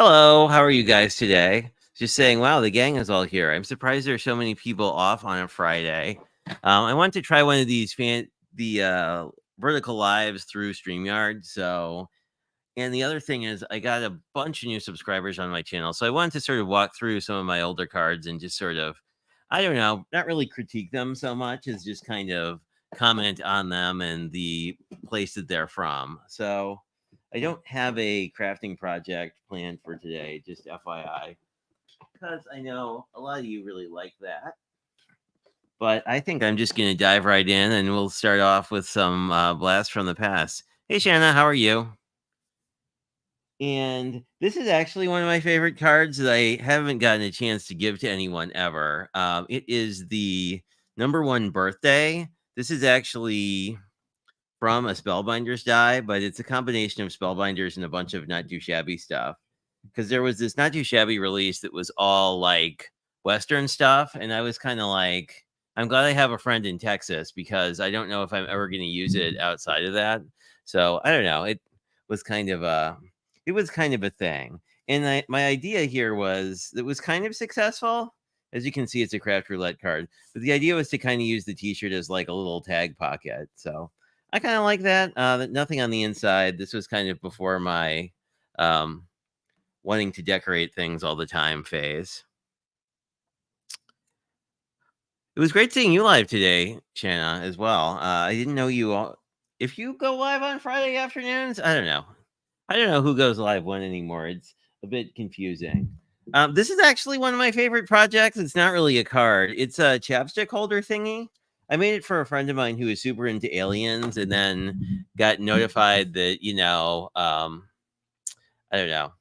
Hello, how are you guys today? Just saying, wow, the gang is all here. I'm surprised there's so many people off on a Friday. I wanted to try one of these vertical lives through StreamYard. And the other thing is, I got a bunch of new subscribers on my channel, so I wanted to sort of walk through some of my older cards and just sort of, I don't know, not really critique them so much as just kind of comment on them and the place that they're from. So I don't have a crafting project planned for today, just FYI, because I know a lot of you really like that. But I think I'm just going to dive right in and we'll start off with some blasts from the past. Hey, Shanna, how are you? And this is actually one of my favorite cards that I haven't gotten a chance to give to anyone ever. It is the number one birthday. This is actually from a Spellbinders die, but it's a combination of Spellbinders and a bunch of Not Too Shabby stuff. Because there was this Not Too Shabby release that was all like Western stuff. And I was kind of like, I'm glad I have a friend in Texas because I don't know if I'm ever going to use it outside of that. So I don't know. Was kind of a it was kind of a thing. And my idea here was that was kind of successful. As you can see, it's a craft roulette card. But the idea was to kind of use the t-shirt as like a little tag pocket. So I kind of like that. Nothing on the inside. This was kind of before my wanting to decorate things all the time phase. It was great seeing you live today, Shanna, as well. I didn't know you all. If you go live on Friday afternoons, I don't know. I don't know who goes live when anymore. It's a bit confusing. This is actually one of my favorite projects. It's not really a card. It's a chapstick holder thingy. I made it for a friend of mine who is super into aliens and then got notified that, I don't know.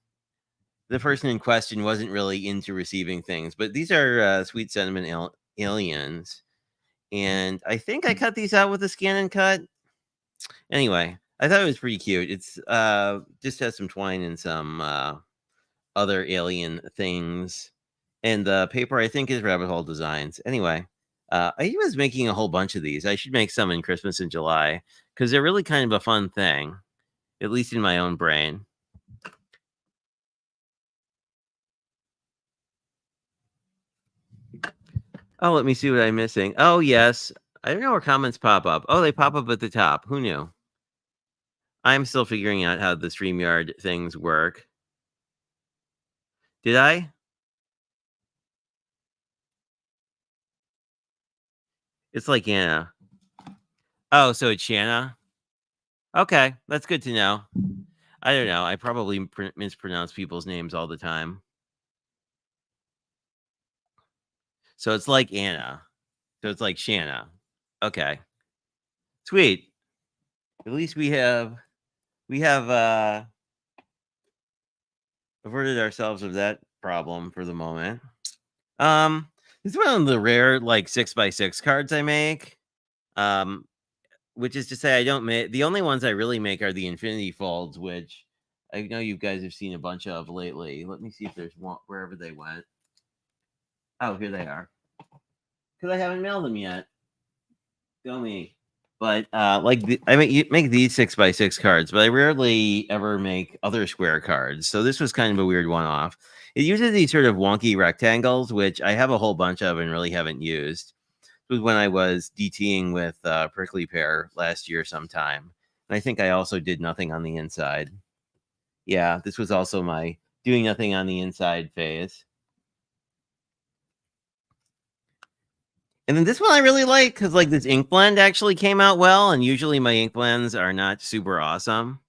The person in question wasn't really into receiving things, but these are Sweet Sentiment aliens. And I think I cut these out with a scan and cut. Anyway, I thought it was pretty cute. It's just has some twine and some other alien things. And the paper, I think, is Rabbit Hole Designs. Anyway, I was making a whole bunch of these. I should make some in Christmas and July because they're really kind of a fun thing, at least in my own brain. Oh, let me see what I'm missing. Oh, yes. I don't know where comments pop up. Oh, they pop up at the top. Who knew? I'm still figuring out how the StreamYard things work. Did I? It's like Anna. Oh, so it's Shanna? Okay, that's good to know. I don't know. I probably mispronounce people's names all the time. So it's like Anna. So it's like Shanna. Okay. Sweet. At least we have averted ourselves of that problem for the moment. This is one of the rare like 6x6 cards I make. Which is to say I don't make the only ones I really make are the infinity folds, which I know you guys have seen a bunch of lately. Let me see if there's one wherever they went. Oh, here they are. Because I haven't mailed them yet. Go me. But I make these 6x6 cards, but I rarely ever make other square cards. So this was kind of a weird one-off. It uses these sort of wonky rectangles, which I have a whole bunch of and really haven't used. It was when I was DTing with Prickly Pear last year sometime. And I think I also did nothing on the inside. Yeah, this was also my doing nothing on the inside phase. And then this one I really like because like this ink blend actually came out well, and usually my ink blends are not super awesome.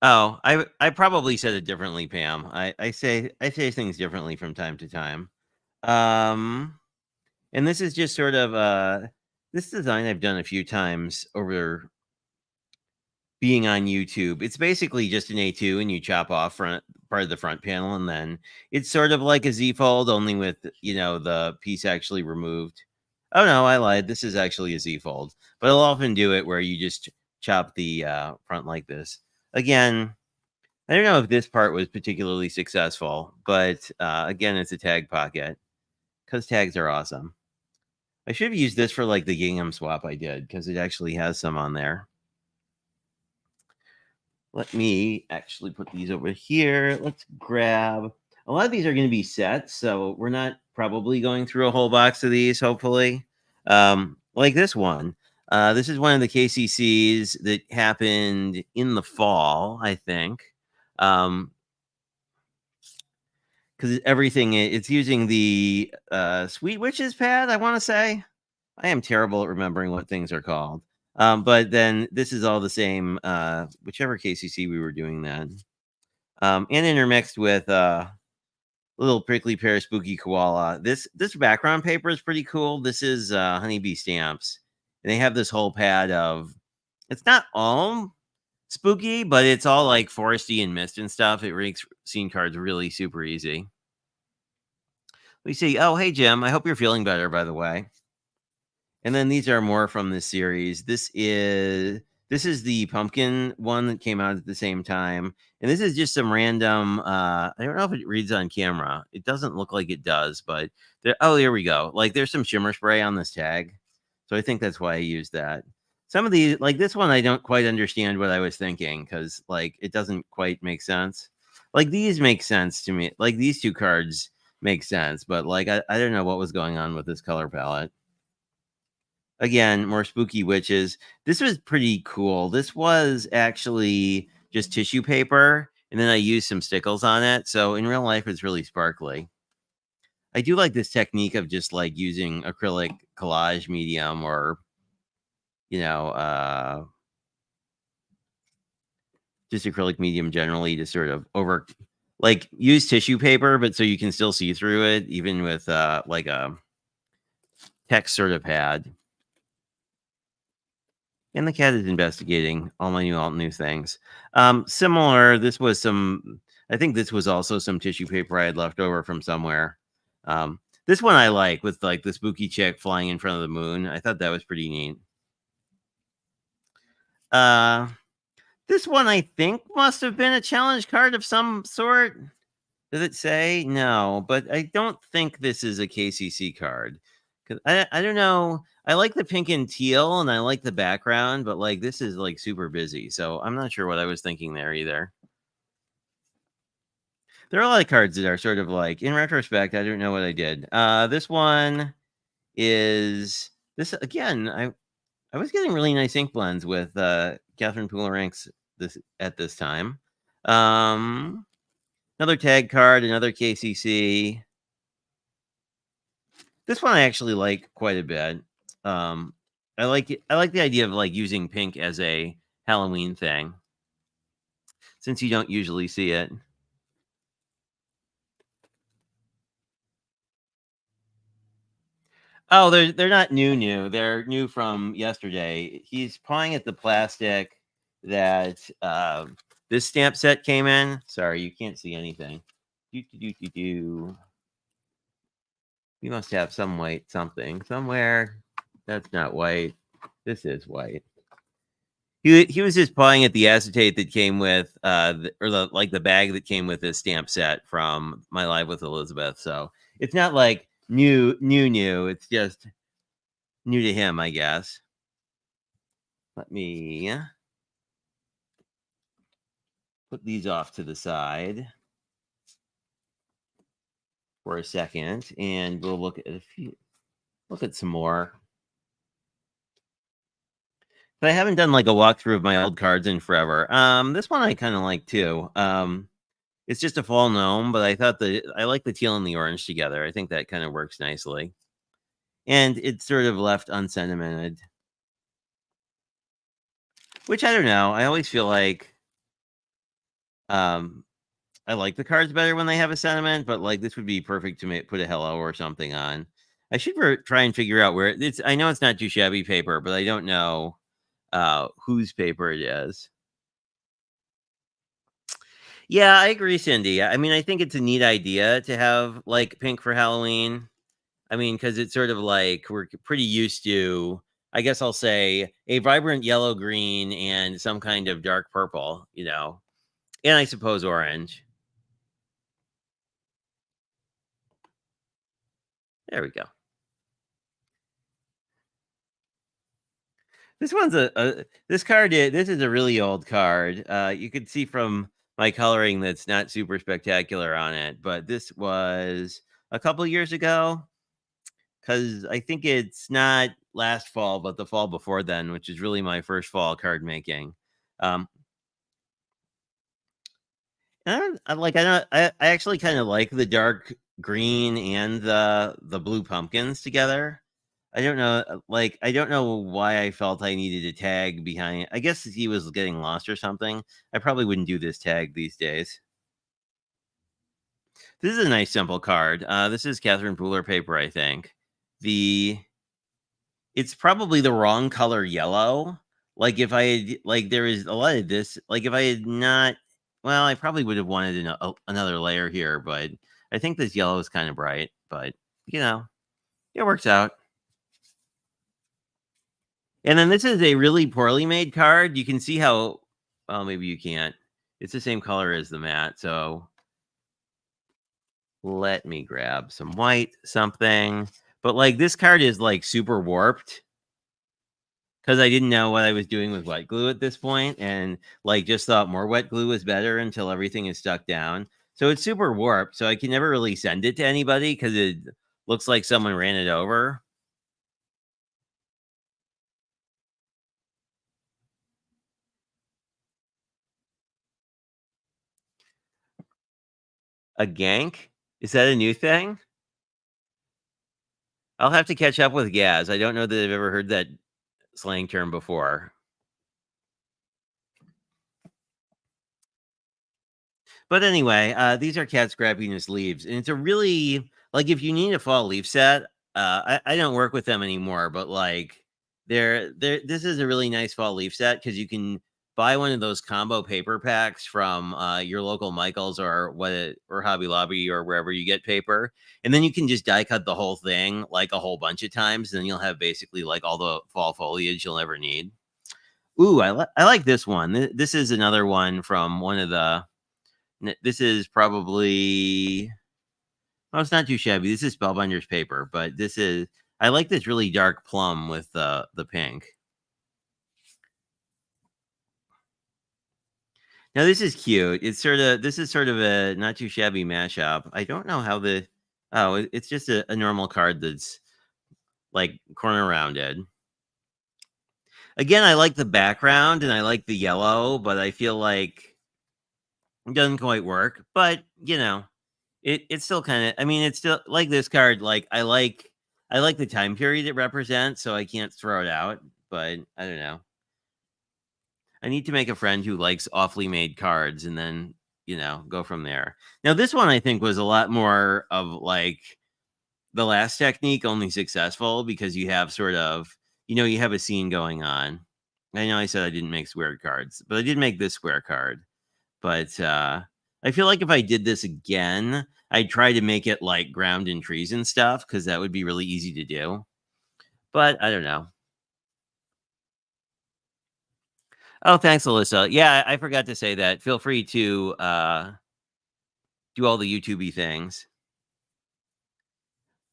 Oh, I probably said it differently, Pam. I say things differently from time to time. Um, and this is just sort of this design I've done a few times over being on YouTube. It's basically just an A2 and you chop off part of the front panel, and then it's sort of like a Z fold, only with the piece actually removed. Oh no, I lied. This is actually a Z fold, but I'll often do it where you just chop the front like this. Again, I don't know if this part was particularly successful, but again, it's a tag pocket because tags are awesome. I should have used this for like the gingham swap I did because it actually has some on there. Let me actually put these over here. Let's grab. A lot of these are going to be sets, so we're not probably going through a whole box of these, hopefully. Like this one. This is one of the KCCs that happened in the fall, I think. Because everything, it's using the Sweet Witches pad, I want to say. I am terrible at remembering what things are called. But then this is all the same, whichever KCC we were doing then. And intermixed with little prickly pear spooky koala. This background paper is pretty cool. This is honeybee stamps. And they have this whole pad of, it's not all spooky, but it's all like foresty and mist and stuff. It makes scene cards really super easy. We see, oh, hey, Jim, I hope you're feeling better, by the way. And then these are more from this series. This is the pumpkin one that came out at the same time. And this is just some random I don't know if it reads on camera. It doesn't look like it does, but oh, here we go. Like there's some shimmer spray on this tag. So I think that's why I used that. Some of these, like this one, I don't quite understand what I was thinking because like it doesn't quite make sense. Like these make sense to me. Like these two cards make sense, but like I don't know what was going on with this color palette. Again, more spooky witches. This was pretty cool. This was actually just tissue paper, and then I used some stickles on it. So in real life, it's really sparkly. I do like this technique of just like using acrylic collage medium or, you know, just acrylic medium generally to sort of like use tissue paper, but so you can still see through it, even with like a text sort of pad. And the cat is investigating all my new things. Similar, this was some. I think this was also some tissue paper I had left over from somewhere. This one I like with like the spooky chick flying in front of the moon. I thought that was pretty neat. Uh, this one I think must have been a challenge card of some sort. Does it say? No, but I don't think this is a KCC card. 'Cause I don't know. I like the pink and teal, and I like the background, but like this is like super busy, so I'm not sure what I was thinking there either. There are a lot of cards that are sort of like, in retrospect, I don't know what I did. This one is this again. I was getting really nice ink blends with Catherine Pooler this at this time. Another tag card, another KCC. This one I actually like quite a bit. Um, I like it. I like the idea of like using pink as a Halloween thing, since you don't usually see it. Oh, they're not new. They're new from yesterday. He's pawing at the plastic that this stamp set came in. Sorry, you can't see anything. Do. We must have some white something somewhere. That's not white. This is white. He was just pawing at the acetate that came with or the bag that came with this stamp set from My Live with Elizabeth. So it's not like new. It's just new to him, I guess. Let me put these off to the side for a second, and we'll look at some more. But I haven't done like a walkthrough of my old cards in forever. This one I kind of like too. It's just a fall gnome, but I like the teal and the orange together. I think that kind of works nicely. And it's sort of left unsentimented. Which I don't know. I always feel like um I like the cards better when they have a sentiment, but like this would be perfect to put a hello or something on. I should try and figure out where it's. I know it's not too shabby paper, but I don't know whose paper it is. Yeah, I agree, Cindy. I mean, I think it's a neat idea to have like pink for Halloween. I mean, because it's sort of like we're pretty used to, I guess I'll say, a vibrant yellow, green, and some kind of dark purple, and I suppose orange. There we go. This one's this card this is a really old card. You could see from my coloring that's not super spectacular on it, but this was a couple years ago because I think it's not last fall, but the fall before then, which is really my first fall card making. Um, and I actually kind of like the dark green and the blue pumpkins together. I don't know, I don't know why I felt I needed a tag behind. I guess he was getting lost or something. I probably wouldn't do this tag these days. This is a nice simple card. This is Catherine Pooler paper, I think. The It's probably the wrong color yellow. Like if I had there is a lot of this. Like if I had not, well, I probably would have wanted another layer here, but I think this yellow is kind of bright. But you know, it works out. And then this is a really poorly made card. You can see how, well, maybe you can't. It's the same color as the mat. So let me grab some white something. But like this card is like super warped because I didn't know what I was doing with wet glue at this point, and like just thought more wet glue was better until everything is stuck down. So it's super warped. So I can never really send it to anybody because it looks like someone ran it over. A gank? Is that a new thing? I'll have to catch up with Gaz. I don't know that I've ever heard that slang term before. But anyway, these are cat scrappiness leaves, and it's a really like if you need a fall leaf set. I don't work with them anymore, but like they're this is a really nice fall leaf set because you can buy one of those combo paper packs from your local Michaels or Hobby Lobby or wherever you get paper, and then you can just die cut the whole thing like a whole bunch of times, and then you'll have basically like all the fall foliage you'll ever need. Ooh, I like this one. This is another one from one of the this is probably, well, it's not too shabby. This is Spellbinder's paper, but this is, I like this really dark plum with the pink. Now this is cute. This is sort of a not too shabby mashup. I don't know how it's just a normal card that's like corner rounded. Again, I like the background and I like the yellow, but I feel like it doesn't quite work. But you know, it's still kinda, I mean, it's still like this card, like, I like the time period it represents, so I can't throw it out, but I don't know. I need to make a friend who likes awfully made cards and then, go from there. Now this one I think was a lot more of, like, the last technique, only successful because you have sort of, you have a scene going on. I know I said I didn't make square cards, but I did make this square card. But, I feel like if I did this again, I'd try to make it, like, ground in trees and stuff because that would be really easy to do. But I don't know. Oh, thanks, Alyssa. Yeah, I forgot to say that. Feel free to, do all the YouTubey things.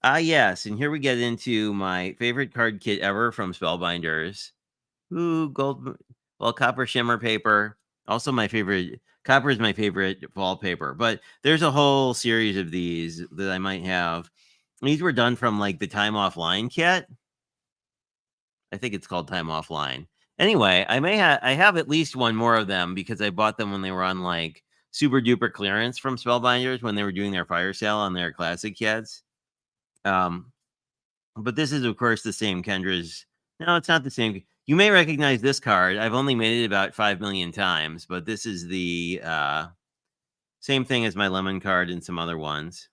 Ah, yes, and here we get into my favorite card kit ever from Spellbinders. Ooh, copper shimmer paper. Also my favorite copper is my favorite wallpaper, but there's a whole series of these that I might have. These were done from like the Time Offline kit. I think it's called Time Offline. Anyway, I have at least one more of them because I bought them when they were on like super duper clearance from Spellbinders when they were doing their fire sale on their classic kits. Um, But this is, of course, the same Kendra's. No, it's not the same. You may recognize this card. I've only made it about 5 million times, but this is the same thing as my lemon card and some other ones.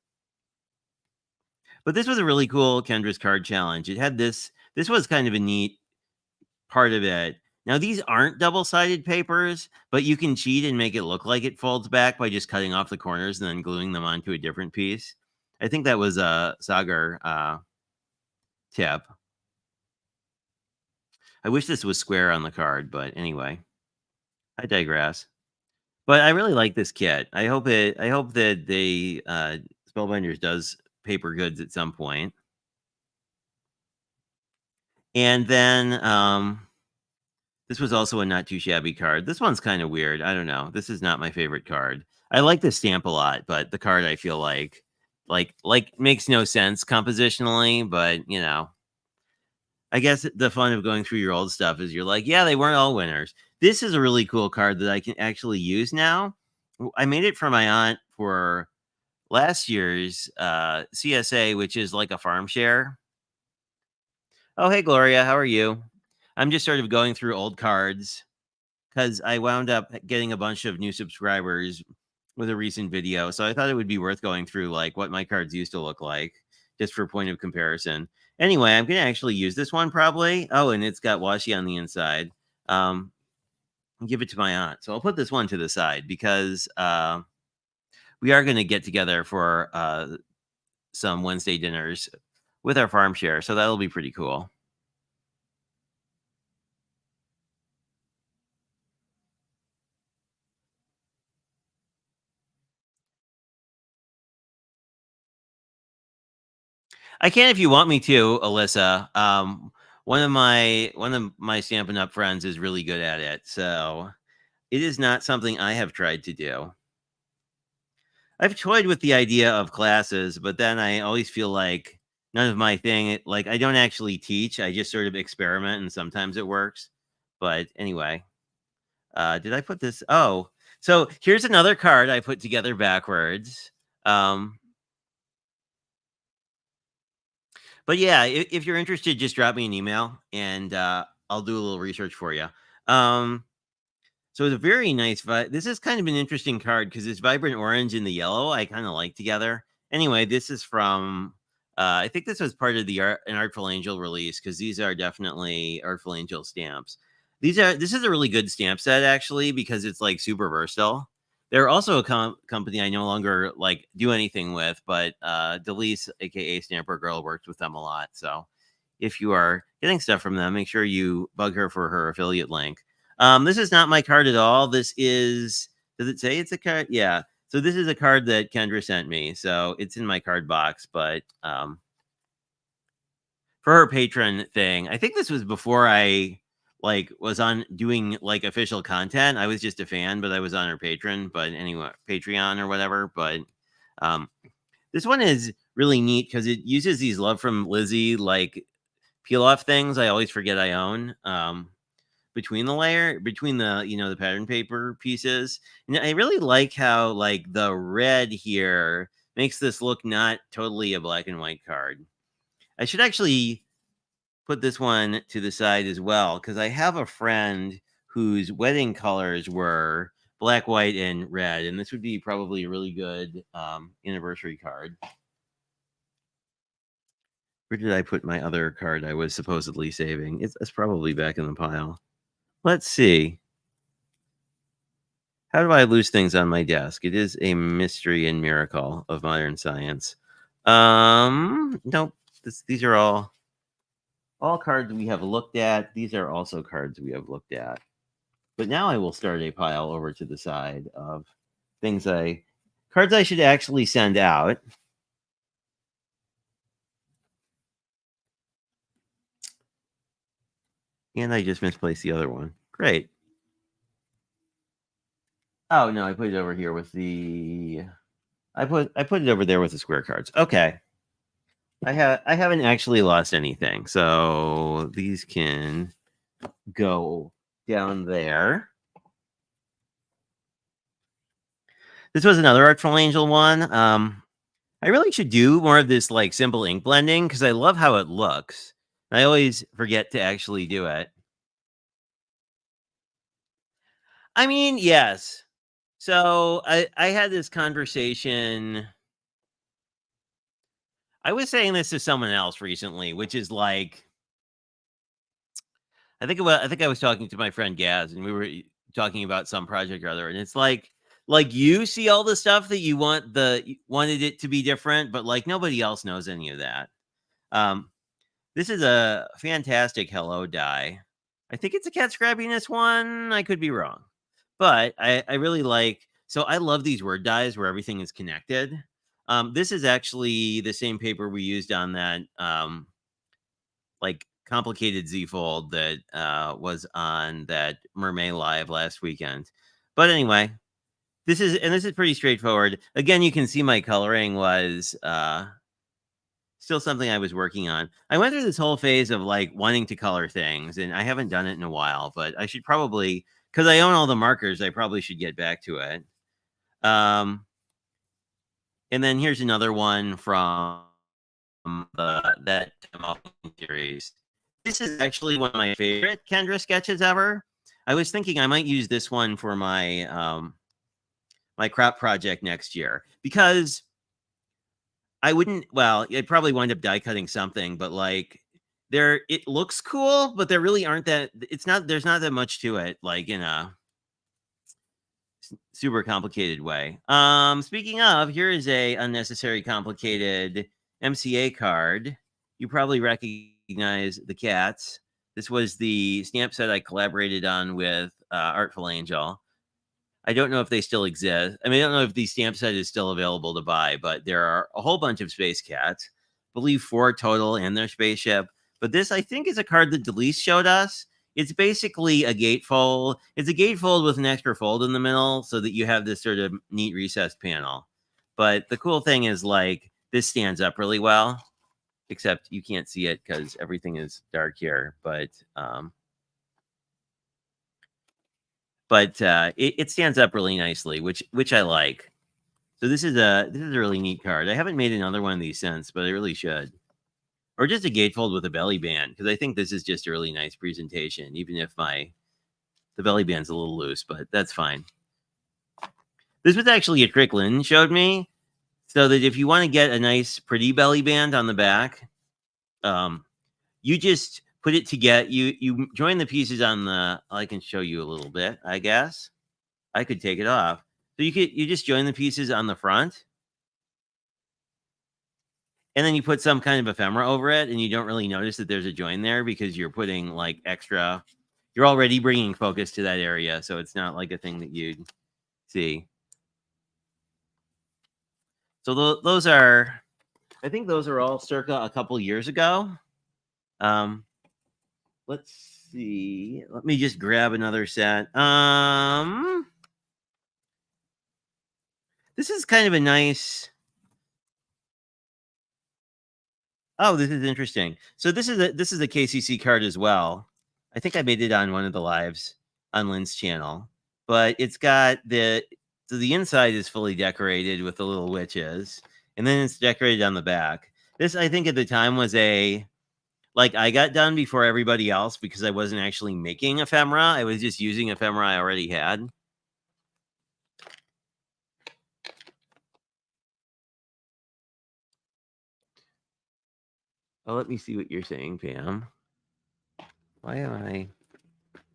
But this was a really cool Kendra's card challenge. It had this. This was kind of a neat part of it. Now these aren't double-sided papers, but you can cheat and make it look like it folds back by just cutting off the corners and then gluing them onto a different piece. I think that was a Sagar tip. I wish this was square on the card, but anyway, I digress. But I really like this kit. I hope that they Spellbinders does paper goods at some point. And then This was also a not too shabby card. This one's kind of weird. I don't know. This is not my favorite card. I like the stamp a lot, but the card I feel like makes no sense compositionally, but I guess the fun of going through your old stuff is you're like, yeah, they weren't all winners. This is a really cool card that I can actually use now. I made it for my aunt for last year's CSA, which is like a farm share. Oh, hey, Gloria, how are you? I'm just sort of going through old cards because I wound up getting a bunch of new subscribers with a recent video. So I thought it would be worth going through like what my cards used to look like just for point of comparison. Anyway, I'm going to actually use this one probably. Oh, and it's got washi on the inside. Um, give it to my aunt. So I'll put this one to the side because we are going to get together for some Wednesday dinners with our farm share. So that'll be pretty cool. I can if you want me to, Alyssa. One of my Stampin' Up! Friends is really good at it, so it is not something I have tried to do. I've toyed with the idea of classes, but then I always feel like none of my thing. Like I don't actually teach; I just sort of experiment, and sometimes it works. But anyway, did I put this? Oh, so here's another card I put together backwards. Um, But yeah, if you're interested, just drop me an email and I'll do a little research for you. Um, so it's a very nice. This is kind of an interesting card because it's vibrant orange and the yellow I kind of like together. Anyway, this is from. I think this was part of the an Artful Angel release because these are definitely Artful Angel stamps. This is a really good stamp set actually because it's like super versatile. They're also a company I no longer like do anything with, but Delise, aka Stamper Girl, works with them a lot. So if you are getting stuff from them, make sure you bug her for her affiliate link. This is not my card at all. This is. Does it say it's a card? Yeah. So this is a card that Kendra sent me. So it's in my card box, but for her patron thing, I think this was before I like was on doing like official content. I was just a fan, but I was on her patron, but anyway, Patreon or whatever. But um this one is really neat because it uses these Love from Lizzie like peel off things I always forget I own. Between the the pattern paper pieces, and I really like how like the red here makes this look not totally a black and white card. I should actually put this one to the side as well because I have a friend whose wedding colors were black, white, and red, and this would be probably a really good anniversary card. Where did I put my other card I was supposedly saving? It's probably back in the pile. Let's see. How do I lose things on my desk? It is a mystery and miracle of modern science. Nope. These are all cards we have looked at. These are also cards we have looked at. But now I will start a pile over to the side of cards I should actually send out. And I just misplaced the other one. Great. Oh no, I put it over here with the I put it over there with the square cards. Okay. I haven't actually lost anything. So these can go down there. This was another Artful Angel one. I really should do more of this like simple ink blending because I love how it looks. I always forget to actually do it. I mean, yes. So I had this conversation. I was saying this to someone else recently, which is like I think I was talking to my friend Gaz, and we were talking about some project or other, and it's like you see all the stuff that you wanted it to be different, but like nobody else knows any of that. Um, this is a fantastic hello die. I think it's a cat scrappiness one. I could be wrong, but I really like. So I love these word dies where everything is connected. This is actually the same paper we used on that like complicated Z fold that was on that Mermaid Live last weekend. But anyway, this is pretty straightforward. Again, you can see my coloring was still something I was working on. I went through this whole phase of like wanting to color things, and I haven't done it in a while, but I should probably, because I own all the markers, I probably should get back to it. And then here's another one from that series. This is actually one of my favorite Kendra sketches ever. I was thinking I might use this one for my my crop project next year, because I wouldn't. Well, I'd probably wind up die cutting something, but like it looks cool, but there really aren't that. It's not. There's not that much to it, like in a super complicated way. Speaking of, here is a unnecessary complicated MCA card. You probably recognize the cats. This was the stamp set I collaborated on with Artful Angel. I don't know if they still exist. I mean, I don't know if the stamp set is still available to buy, but there are a whole bunch of space cats. I believe 4 total in their spaceship. But this, I think, is a card that Delise showed us. It's basically a gatefold. It's a gatefold with an extra fold in the middle so that you have this sort of neat recessed panel. But the cool thing is, like, this stands up really well, except you can't see it because everything is dark here. But it stands up really nicely, which I like. So this is a really neat card. I haven't made another one of these since, but I really should. Or just a gatefold with a belly band, because I think this is just a really nice presentation, even if the belly band's a little loose, but that's fine. This was actually a trick Lynn showed me, so that if you want to get a nice, pretty belly band on the back, you just put it together. You join the pieces on the. I can show you a little bit, I guess. I could take it off. So you just join the pieces on the front, and then you put some kind of ephemera over it, and you don't really notice that there's a join there because you're putting like extra. You're already bringing focus to that area, so it's not like a thing that you'd see. So those are, I think those are all circa a couple years ago. Let's see. Let me just grab another set. This is kind of a nice. Oh, this is interesting. So this is a KCC card as well. I think I made it on one of the lives on Lynn's channel, but it's got the inside is fully decorated with the little witches, and then it's decorated on the back. This, I think, at the time was I got done before everybody else because I wasn't actually making ephemera. I was just using ephemera I already had. Oh, let me see what you're saying, Pam. Why am I?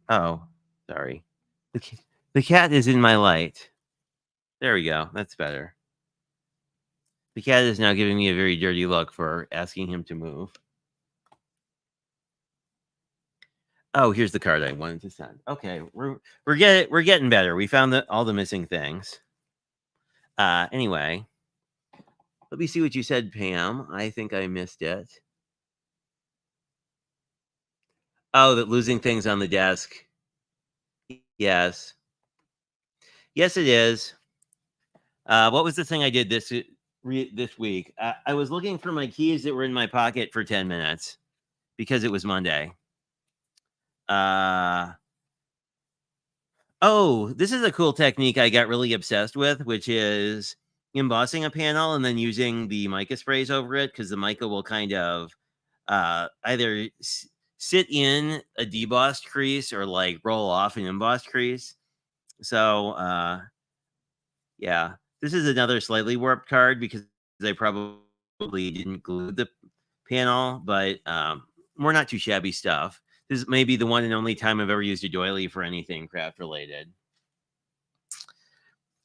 Oh, sorry. The cat is in my light. There we go. That's better. The cat is now giving me a very dirty look for asking him to move. Oh, here's the card I wanted to send. Okay, we're getting better. We found all the missing things. Anyway, let me see what you said, Pam. I think I missed it. Oh, that losing things on the desk. Yes. Yes, it is. What was the thing I did this week? I was looking for my keys that were in my pocket for 10 minutes because it was Monday. Oh, this is a cool technique I got really obsessed with, which is embossing a panel and then using the mica sprays over it, because the mica will kind of either sit in a debossed crease or like roll off an embossed crease. So yeah, this is another slightly warped card because I probably didn't glue the panel, but we're not too shabby stuff. This may be the one and only time I've ever used a doily for anything craft related.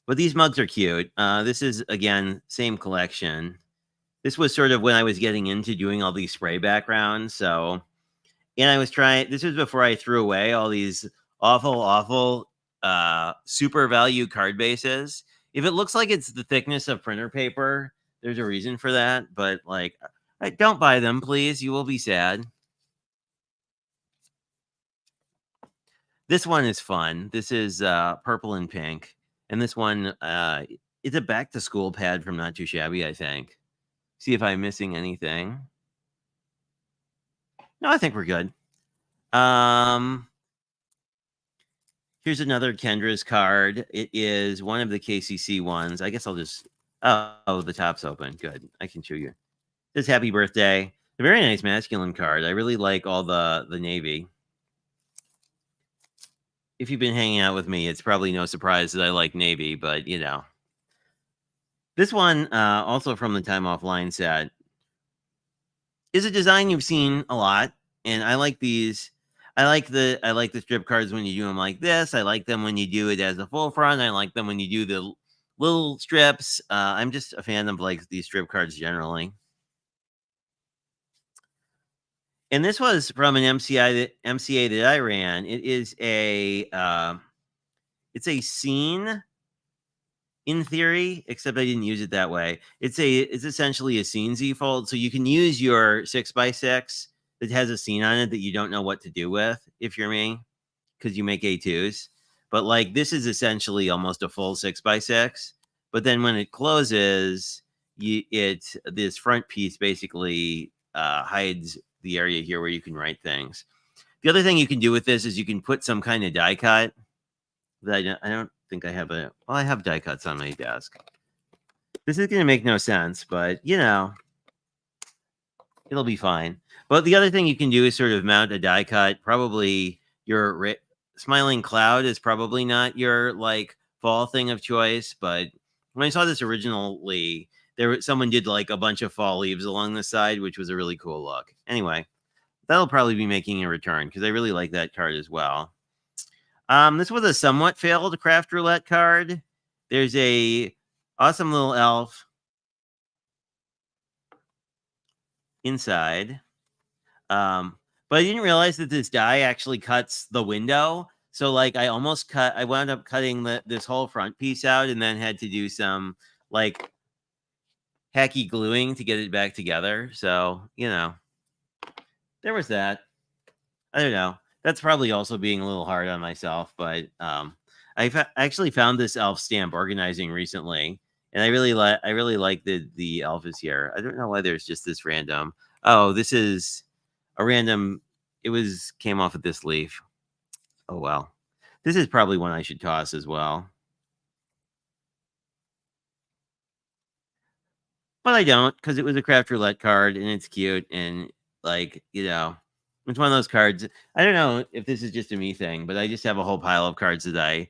But these mugs are cute. This is, again, same collection. This was sort of when I was getting into doing all these spray backgrounds. So, and I was trying, this was before I threw away all these awful super value card bases. If it looks like it's the thickness of printer paper, there's a reason for that. But like, don't buy them, please. You will be sad. This one is fun. This is purple and pink, and this one it's a back to school pad from Not Too Shabby, I think. See if I'm missing anything. No, I think we're good. Um, Here's another Kendra's card. It is one of the KCC ones. I guess I'll just. Oh, the top's open. Good. I can show you. It says happy birthday. A very nice masculine card. I really like all the navy. If you've been hanging out with me, it's probably no surprise that I like navy, but you know. This one, also from the Time Offline set, is a design you've seen a lot, and I like these. I like the strip cards when you do them like this. I like them when you do it as a full front. I like them when you do the little strips. I'm just a fan of like these strip cards generally. And this was from an MCA that I ran. It is it's a scene in theory, except I didn't use it that way. It's essentially a scene Z fold, so you can use your 6x6 that has a scene on it that you don't know what to do with, if you're me, because you make A2s. But like this is essentially almost a full 6x6. But then when it closes, this front piece basically hides the area here where you can write things. The other thing you can do with this is you can put some kind of die cut that I don't think I have I have die cuts on my desk. This is going to make no sense, but you know, it'll be fine. But the other thing you can do is sort of mount a die cut. Probably your smiling cloud is probably not your like fall thing of choice, but when I saw this originally, someone did like a bunch of fall leaves along the side, which was a really cool look. Anyway, that'll probably be making a return because I really like that card as well. This was a somewhat failed craft roulette card. There's a awesome little elf inside. But I didn't realize that this die actually cuts the window. So like I wound up cutting this whole front piece out and then had to do some like hacky gluing to get it back together. So, you know, there was that. I don't know. That's probably also being a little hard on myself, but actually found this elf stamp organizing recently, and I really like the elf is here. I don't know why there's just this random. Oh, this is a random. Came off of this leaf. Oh well, this is probably one I should toss as well, but I don't because it was a craft roulette card and it's cute and like you know. It's one of those cards. I don't know if this is just a me thing, but I just have a whole pile of cards that I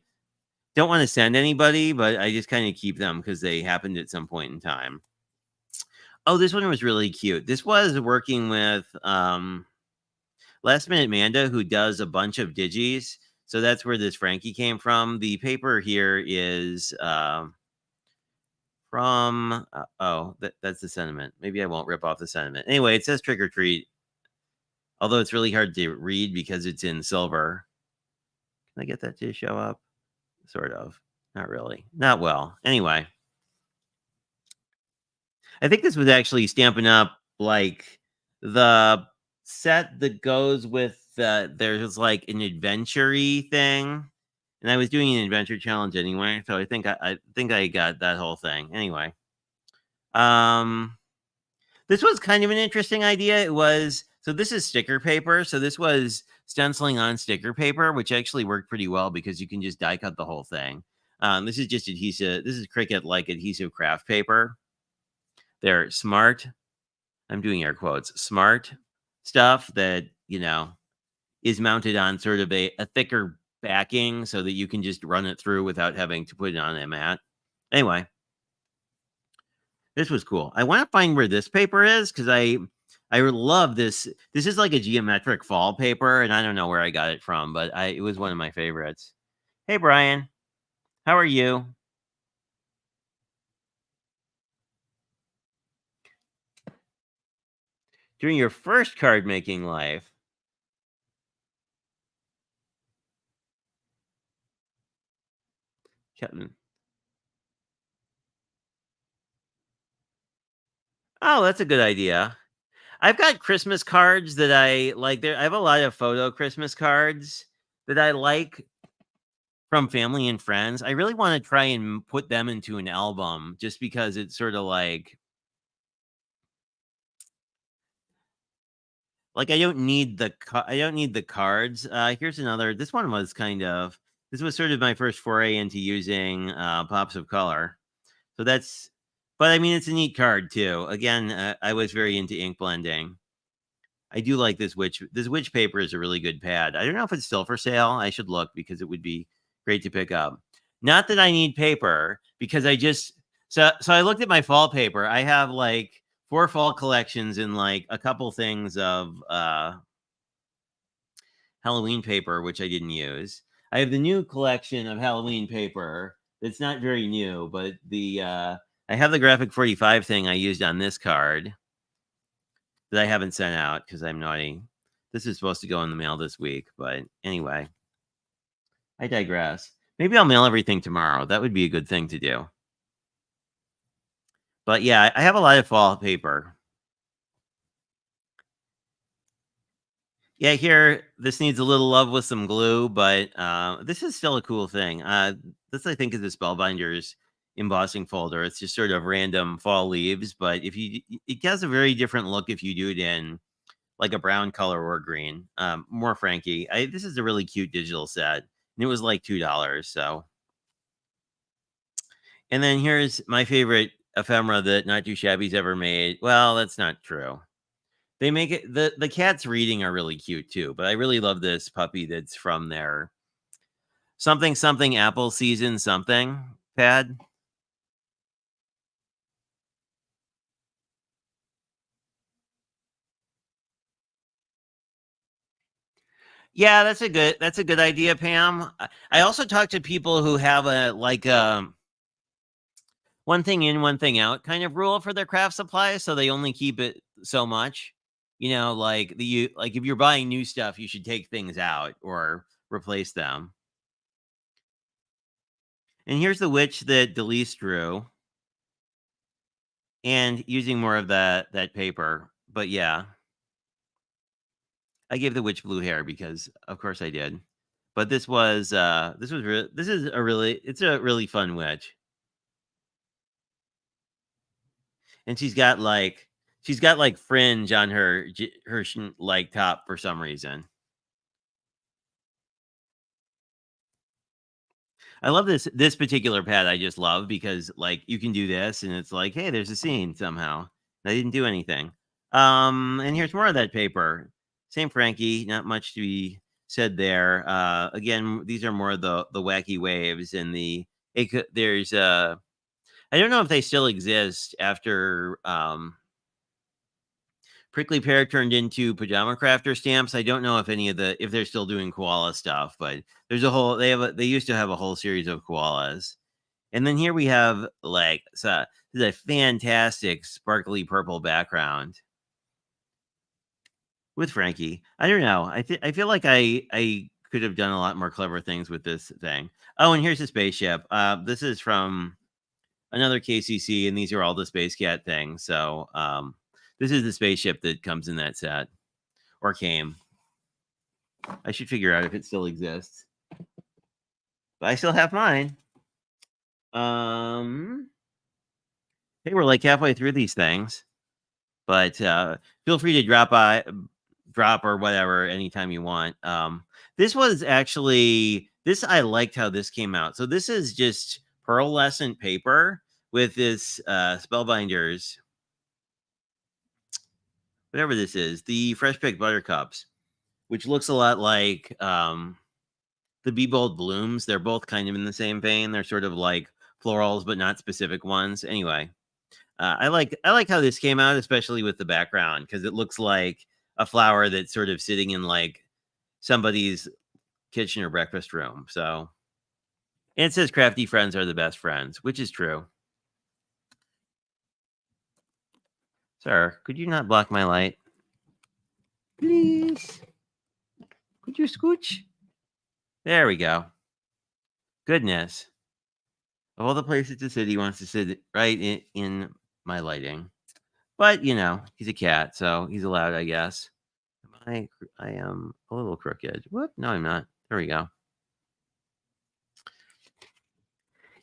don't want to send anybody, but I just kind of keep them because they happened at some point in time. Oh, this one was really cute. This was working with Last Minute Manda, who does a bunch of digis. So that's where this Frankie came from. The paper here is from that's the sentiment. Maybe I won't rip off the sentiment. Anyway, it says trick or treat, although it's really hard to read because it's in silver. Can I get that to show up? Sort of. Not really. Not well. Anyway, I think this was actually Stampin' Up! Like the set that goes with there's like an adventure-y thing. And I was doing an adventure challenge anyway, so I think I got that whole thing. Anyway. This was kind of an interesting idea. So this is sticker paper. So this was stenciling on sticker paper, which actually worked pretty well because you can just die cut the whole thing. This is just adhesive. This is Cricut like adhesive craft paper. They're smart. I'm doing air quotes. Smart stuff that, you know, is mounted on sort of a thicker backing so that you can just run it through without having to put it on a mat. Anyway, this was cool. I want to find where this paper is because I love this. This is like a geometric fall paper, and I don't know where I got it from, but it was one of my favorites. Hey, Brian, how are you? During your first card making life, Kevin. Oh, that's a good idea. I've got Christmas cards that I like. I have a lot of photo Christmas cards that I like from family and friends. I really want to try and put them into an album just because it's sort of like I don't need the cards. Here's another. This one was this was sort of my first foray into using pops of color. So that's but I mean it's a neat card too. Again, I was very into ink blending. I do like this witch paper is a really good pad. I don't know if it's still for sale. I should look because it would be great to pick up. Not that I need paper because I just so I looked at my fall paper. I have like 4 fall collections and like a couple things of Halloween paper which I didn't use. I have the new collection of Halloween paper that's not very new, but the I have the graphic 45 thing I used on this card that I haven't sent out because I'm naughty. This is supposed to go in the mail this week, but anyway, I digress. Maybe I'll mail everything tomorrow. That would be a good thing to do. But yeah, I have a lot of fall paper. Yeah, here this needs a little love with some glue, but this is still a cool thing. This I think is the Spellbinders embossing folder. It's just sort of random fall leaves, but if you it has a very different look if you do it in like a brown color or green. More Frankie. This is a really cute digital set, and it was like $2. So, and then here's my favorite ephemera that Not Too Shabby's ever made. Well, that's not true. They make it the cats reading are really cute too, but I really love this puppy that's from their something something apple season something pad. Yeah, that's a good idea, Pam. I also talk to people who have a like one thing in, one thing out kind of rule for their craft supplies, so they only keep it so much. You know, like like if you're buying new stuff, you should take things out or replace them. And here's the witch that Delise drew, and using more of that paper. But yeah, I gave the witch blue hair because, of course, I did. But this is a really it's a really fun witch, and she's got like fringe on like top for some reason. I love this particular pad. I just love because like you can do this and it's like, hey, there's a scene somehow. I didn't do anything. And here's more of that paper. Same Frankie, not much to be said there. Again, these are more of the wacky waves and there's I don't know if they still exist after Prickly Pear turned into Pajama Crafter stamps. I don't know if they're still doing koala stuff, but they used to have a whole series of koalas. And then here we have this is a fantastic sparkly purple background with Frankie. I don't know. I feel like I could have done a lot more clever things with this thing. Oh, and here's the spaceship. This is from another KCC, and these are all the Space Cat things. So this is the spaceship that comes in that set or came. I should figure out if it still exists. But I still have mine. Hey, we're like halfway through these things, but feel free to drop or whatever anytime you want. This was actually this I liked how this came out. So this is just pearlescent paper with this Spellbinders, whatever this is, the Fresh Picked Buttercups, which looks a lot like the Be Bold Blooms. They're both kind of in the same vein. They're sort of like florals, but not specific ones. Anyway, I like how this came out, especially with the background, because it looks like a flower that's sort of sitting in like somebody's kitchen or breakfast room. So, and it says crafty friends are the best friends, which is true. Sir, could you not block my light? Please. Could you scooch? There we go. Goodness. Of all the places to sit, he wants to sit right in my lighting. But, you know, he's a cat, so he's allowed, I guess. I am a little crooked. What? No, I'm not. There we go.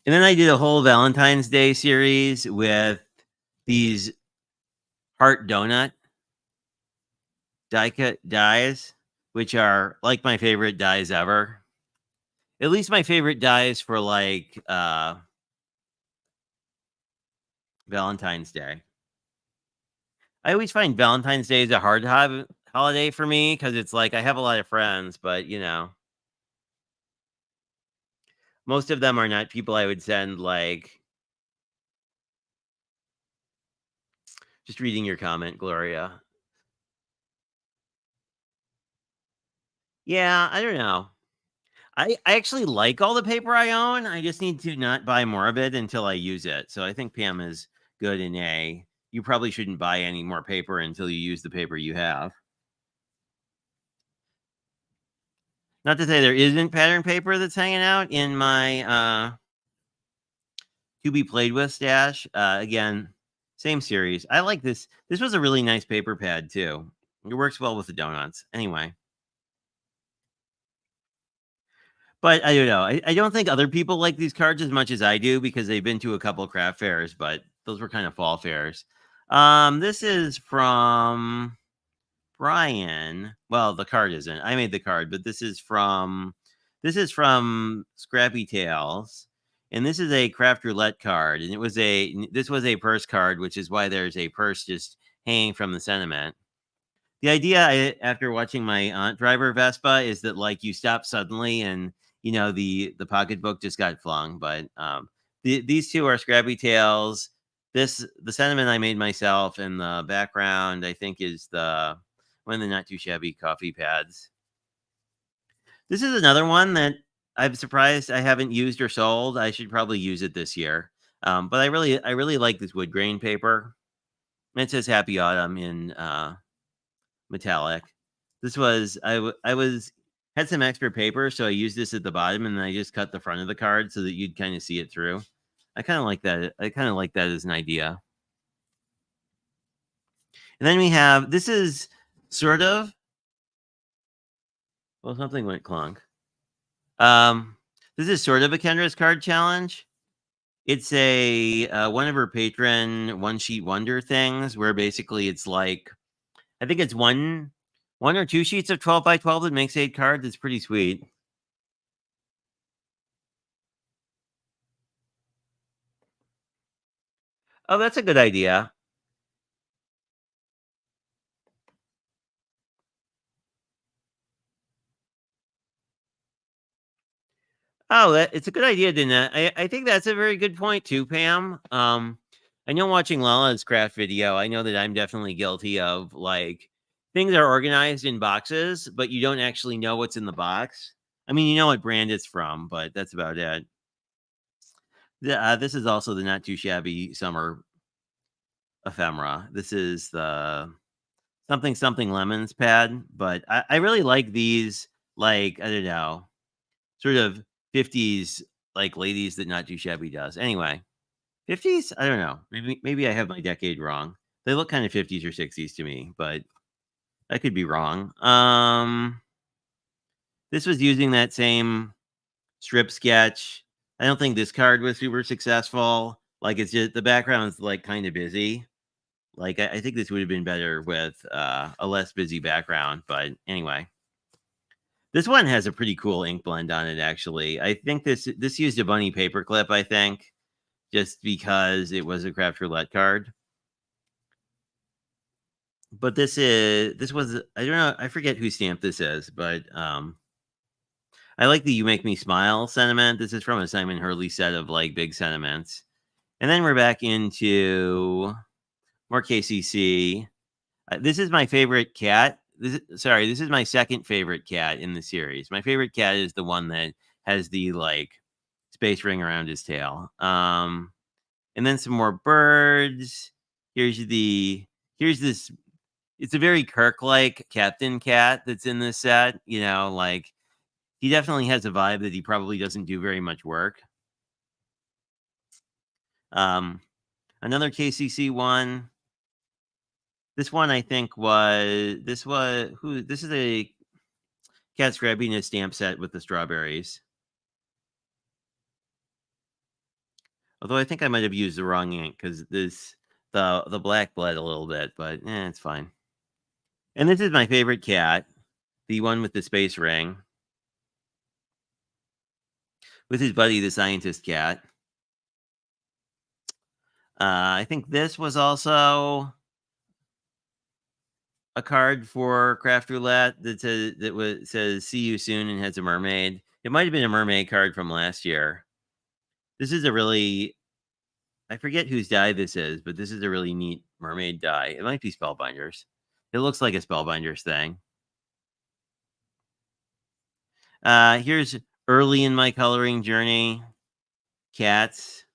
And then I did a whole Valentine's Day series with these heart donut die cut dies, which are like my favorite dies ever. At least my favorite dies for like Valentine's Day. I always find Valentine's Day is a hard holiday for me because it's like I have a lot of friends, but most of them are not people I would send like just reading your comment, Gloria. Yeah, I don't know. I actually like all the paper I own. I just need to not buy more of it until I use it. So I think Pam is good in A. You probably shouldn't buy any more paper until you use the paper you have. Not to say there isn't pattern paper that's hanging out in my to be played with stash. Again, same series. I like this. This was a really nice paper pad too. It works well with the donuts. Anyway, but I don't know. I don't think other people like these cards as much as I do because they've been to a couple craft fairs, but those were kind of fall fairs. This is from Brian. Well, the card isn't. I made the card, but this is from Scrappy Tales. And this is a craft roulette card. And this was a purse card, which is why there's a purse just hanging from the sentiment. The idea after watching my aunt drive her Vespa is that like you stop suddenly and the pocketbook just got flung. But these two are Scrappy Tales. The sentiment I made myself, and the background I think is the one of the not too shabby coffee pads. This is another one that I'm surprised I haven't used or sold. I should probably use it this year. But I really like this wood grain paper. It says Happy Autumn in metallic. This was I was had some extra paper, so I used this at the bottom, and then I just cut the front of the card so that you'd kind of see it through. I kind of like that. I kind of like that as an idea. And then we have this is sort of well something went clunk. Um, this is sort of a Kendra's card challenge. It's a one of her patron one sheet wonder things where basically it's like I think it's one or two sheets of 12 by 12 that makes 8 cards. It's pretty sweet. Oh, that's a good idea. Oh, it's a good idea, Dana. I think that's a very good point too, Pam. I know watching Lala's craft video, I know that I'm definitely guilty of like things are organized in boxes, but you don't actually know what's in the box. I mean, you know what brand it's from, but that's about it. This is also the not too shabby summer ephemera. This is the something something lemons pad, but I really like these. Like I don't know, sort of 50s like ladies that not too shabby does. Anyway, 50s? I don't know. Maybe I have my decade wrong. They look kind of 50s or 60s to me, but I could be wrong. This was using that same strip sketch. I don't think this card was super successful. Like it's just the background's like kind of busy. Like I think this would have been better with a less busy background, but anyway. This one has a pretty cool ink blend on it, actually. I think this used a bunny paperclip, I think, just because it was a craft roulette card. But this was I don't know, I forget who stamped this is, but I like the "You Make Me Smile" sentiment. This is from a Simon Hurley set of like big sentiments. And then we're back into more KCC. This is my favorite cat. This is my second favorite cat in the series. My favorite cat is the one that has the like space ring around his tail. And then some more birds. Here's this. It's a very Kirk-like Captain Cat that's in this set. Like he definitely has a vibe that he probably doesn't do very much work. Um, Another KCC one. This one I think was this was who this is a Cat Scrappiness stamp set with the strawberries. Although I think I might have used the wrong ink because this the black bled a little bit, but it's fine. And this is my favorite cat, the one with the space ring, with his buddy, the scientist cat. I think this was also a card for Craft Roulette that says "See you soon" and has a mermaid. It might have been a mermaid card from last year. This is a really I forget whose die this is, but this is a really neat mermaid die. It might be Spellbinders. It looks like a Spellbinders thing. Here's early in my coloring journey. Cats.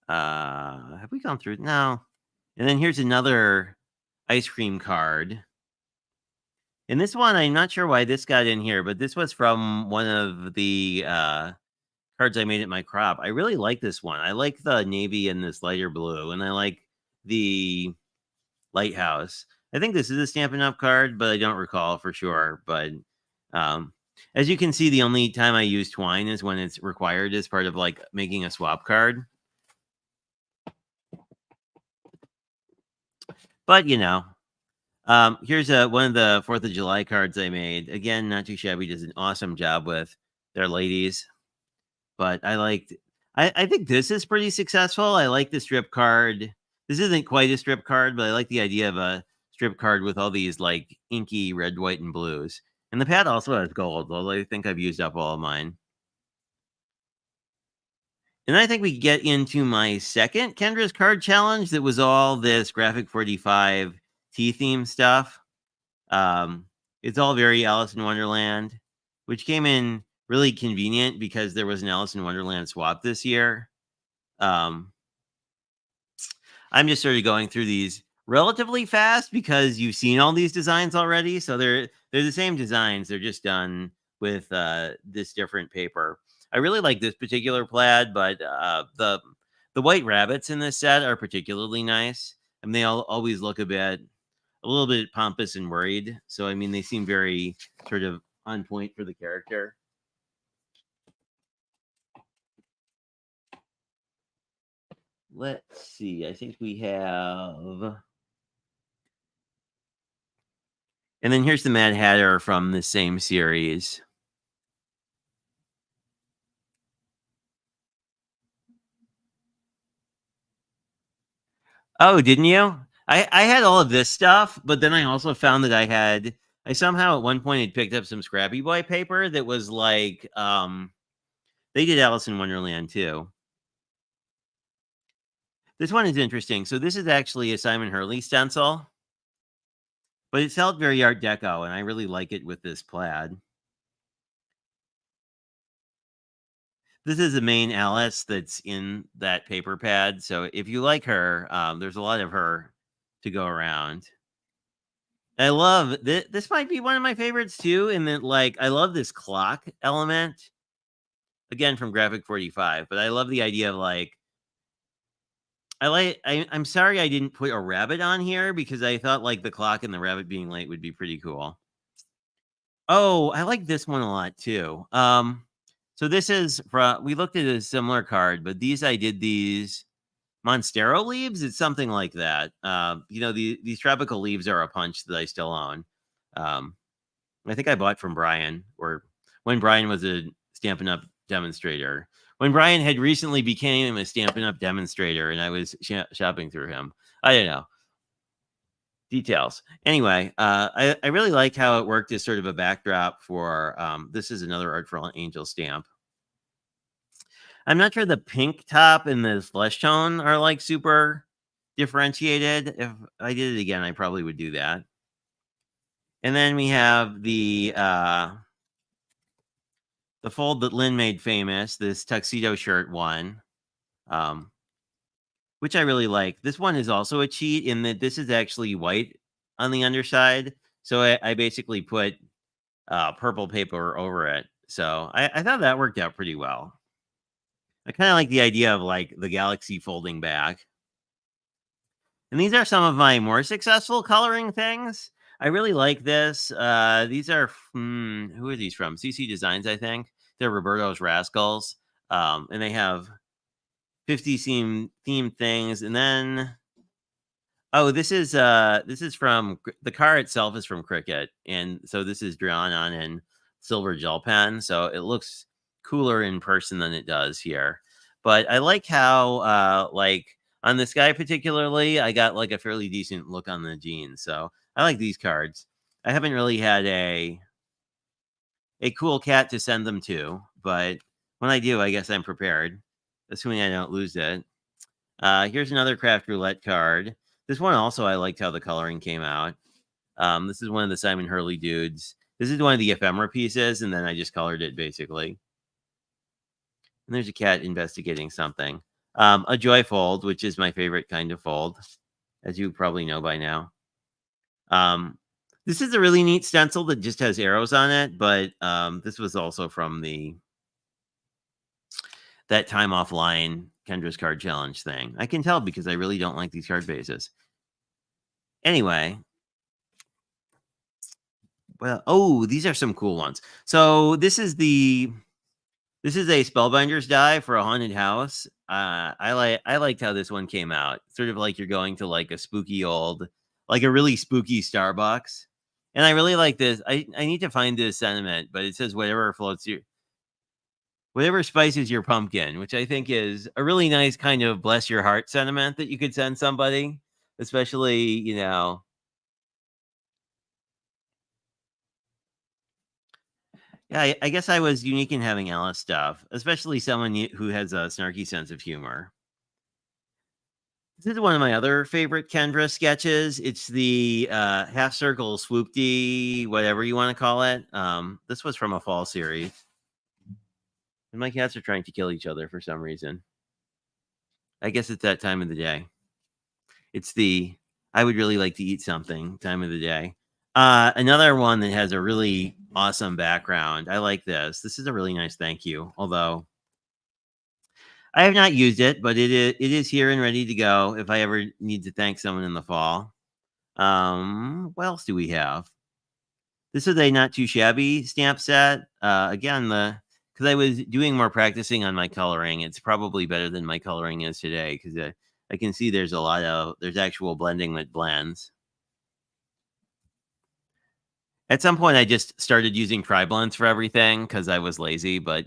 Have we gone through? No. And then here's another ice cream card. And this one, I'm not sure why this got in here, but this was from one of the cards I made at my crop. I really like this one. I like the navy and this lighter blue, and I like the lighthouse. I think this is a Stampin' Up card, but I don't recall for sure. But um, as you can see, the only time I use twine is when it's required as part of like making a swap card. But here's one of the 4th of July cards I made. Again, Not Too Shabby does an awesome job with their ladies. But I think this is pretty successful. I like the strip card. This isn't quite a strip card, but I like the idea of a strip card with all these like inky red, white, and blues. And the pad also has gold, although I think I've used up all of mine. And I think we get into my second Kendra's card challenge that was all this Graphic 45 T theme stuff. It's all very Alice in Wonderland, which came in really convenient because there was an Alice in Wonderland swap this year. I'm just sort of going through these relatively fast because you've seen all these designs already. So they're the same designs. They're just done with this different paper. I really like this particular plaid, but the white rabbits in this set are particularly nice, and they all always look a little bit pompous and worried. So I mean, they seem very sort of on point for the character. Let's see. I think we have. And then here's the Mad Hatter from the same series. Oh, didn't you? I had all of this stuff, but then I also found that I somehow at one point had picked up some Scrappy Boy paper that was like they did Alice in Wonderland too. This one is interesting. So this is actually a Simon Hurley stencil, but it's felt very Art Deco, and I really like it with this plaid. This is the main Alice that's in that paper pad. So if you like her, there's a lot of her to go around. I love this. Might be one of my favorites too. In that, like, I love this clock element. Again, from Graphic 45, but I love the idea of like I'm sorry I didn't put a rabbit on here because I thought like the clock and the rabbit being late would be pretty cool. Oh, I like this one a lot too. So this is from we looked at a similar card, but I did these Monstero leaves. It's something like that. These tropical leaves are a punch that I still own. I think I bought from Brian, or when Brian was a Stampin' Up demonstrator. When Brian had recently became a Stampin' Up demonstrator, and I was shopping through him. I don't know. Details. Anyway, I really like how it worked as sort of a backdrop for this is another Artful Angel stamp. I'm not sure the pink top and the flesh tone are like super differentiated. If I did it again, I probably would do that. And then we have the fold that Lynn made famous, this tuxedo shirt one, which I really like. This one is also a cheat in that this is actually white on the underside. So I basically put purple paper over it. So I thought that worked out pretty well. I kind of like the idea of like the galaxy folding back. And these are some of my more successful coloring things. I really like this. These are who are these from? CC Designs, I think. They're Roberto's Rascals, and they have 50 theme things, and then oh, this is from the car itself is from Cricut, and so this is drawn on in silver gel pen, so it looks cooler in person than it does here. But I like how like on this guy particularly, I got like a fairly decent look on the jeans. So I like these cards. I haven't really had a cool cat to send them to, but when I do, I guess I'm prepared, assuming I don't lose it. Here's another craft roulette card. This one also, I liked how the coloring came out. This is one of the Simon Hurley dudes. This is one of the ephemera pieces, and then I just colored it basically. And there's a cat investigating something. A joy fold, which is my favorite kind of fold, as you probably know by now. Um, this is a really neat stencil that just has arrows on it, but this was also from that time offline Kendra's card challenge thing. I can tell because I really don't like these card bases. Anyway, well, oh, these are some cool ones. So this is a Spellbinders die for a haunted house. I liked how this one came out. Sort of like you're going to like a spooky old, like a really spooky Starbucks. And I really like this. I need to find this sentiment, but it says whatever spices your pumpkin, which I think is a really nice kind of bless your heart sentiment that you could send somebody, especially, yeah, I guess I was unique in having Alice stuff, especially someone who has a snarky sense of humor. This is one of my other favorite Kendra sketches. It's the half circle swoopty, whatever you want to call it. This was from a fall series. And my cats are trying to kill each other for some reason. I guess it's that time of the day. It's the I would really like to eat something time of the day. Another one that has a really awesome background. I like this. This is a really nice thank you. Although I have not used it, but it is here and ready to go if I ever need to thank someone in the fall. What else do we have? This is a not too shabby stamp set. Again, the because I was doing more practicing on my coloring, it's probably better than my coloring is today because I can see there's actual blending that blends. At some point, I just started using tri blends for everything because I was lazy, but